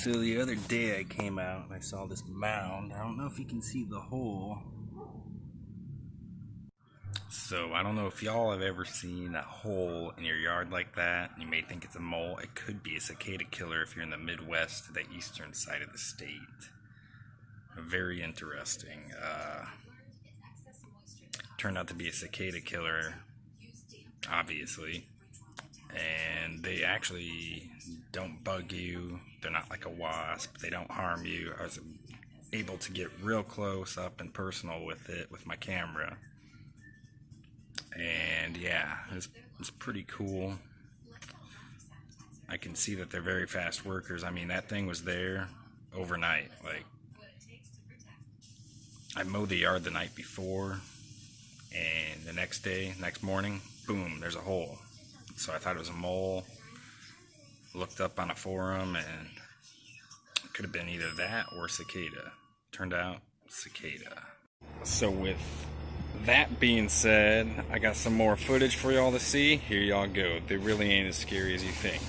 So the other day I came out and I saw this mound. I don't know if you can see the hole. So I don't know if y'all have ever seen a hole in your yard like that. You may think it's a mole. It could be a cicada killer if you're in the Midwest, the eastern side of the state. Very interesting. Turned out to be a cicada killer, obviously. And they actually don't bug you. They're not like a wasp. They don't harm you. I was able to get real close up and personal with it with my camera. And yeah, it's pretty cool. I can see that they're very fast workers. I mean, that thing was there overnight. Like, I mowed the yard the night before, and the next morning, boom, there's a hole. So I thought it was a mole. Looked up on a forum, and it could have been either that or cicada. Turned out cicada. So with that being said, I got some more footage for y'all to see. Here y'all go. They really ain't as scary as you think.